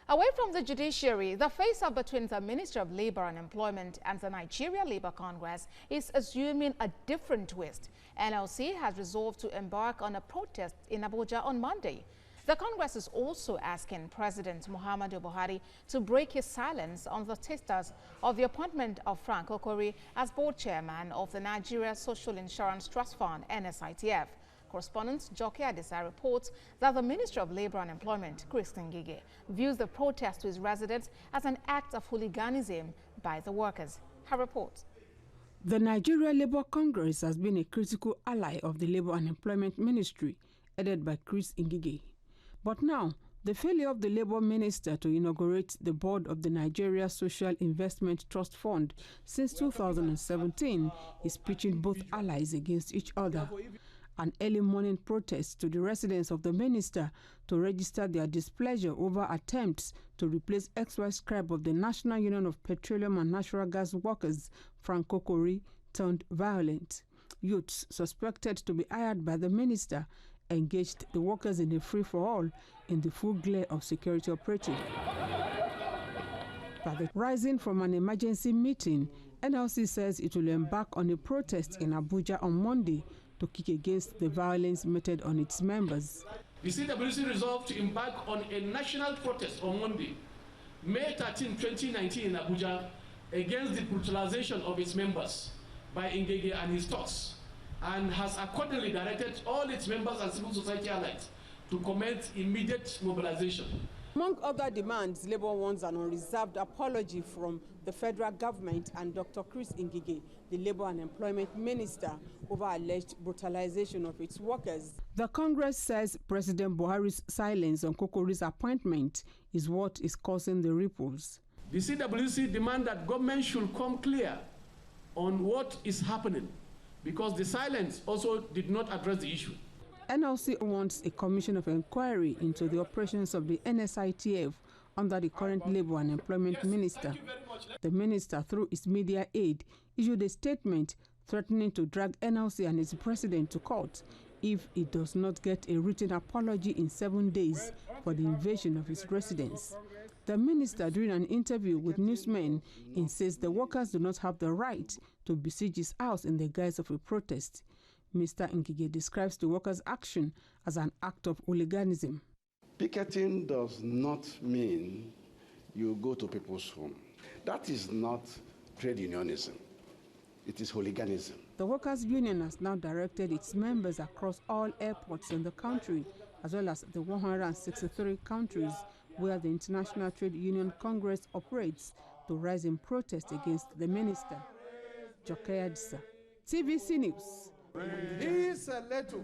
Away from the judiciary, the face-off between the Minister of Labour and Employment and the Nigeria Labour Congress is assuming a different twist. NLC has resolved to embark on a protest in Abuja on Monday. The Congress is also asking President Muhammadu Buhari to break his silence on the status of the appointment of Frank Okori as board chairman of the Nigeria Social Insurance Trust Fund, NSITF. Correspondent Joke Adisa reports that the Minister of Labour and Employment, Ngige, views the protest to his residents as an act of hooliganism by the workers. Her report. The Nigeria Labour Congress has been a critical ally of the Labour and Employment Ministry, headed by Ngige. But now, the failure of the Labour Minister to inaugurate the board of the Nigeria Social Investment Trust Fund since 2017 is pitching both allies against each other. An early morning protest to the residents of the minister to register their displeasure over attempts to replace ex-vice scribe of the National Union of Petroleum and Natural Gas Workers, Frank Okori, turned violent. Youths suspected to be hired by the minister engaged the workers in a free-for-all in the full glare of security operative. Rising from an emergency meeting, NLC says it will embark on a protest in Abuja on Monday to kick against the violence meted on its members. The CWC resolved to embark on a national protest on Monday, May 13, 2019 in Abuja, against the brutalization of its members by Ngige and his thugs, and has accordingly directed all its members and civil society allies to commence immediate mobilization. Among other demands, Labour wants an unreserved apology from the federal government and Dr. Ngige, the Labour and Employment Minister, over alleged brutalization of its workers. The Congress says President Buhari's silence on Kokori's appointment is what is causing the ripples. The CWC demand that government should come clear on what is happening, because the silence also did not address the issue. NLC wants a commission of inquiry into the operations of the NSITF under the current Labour and Employment Minister. The minister, through its media aide, issued a statement threatening to drag NLC and its president to court if it does not get a written apology in 7 days for the invasion of its residence. The minister, during an interview with newsmen, insists the workers do not have the right to besiege his house in the guise of a protest. Mr. Ngige describes the workers' action as an act of hooliganism. Picketing does not mean you go to people's home. That is not trade unionism. It is hooliganism. The Workers' Union has now directed its members across all airports in the country, as well as the 163 countries where the International Trade Union Congress operates, to rise in protest against the minister. Joke Adisa, TVC News. He's a little.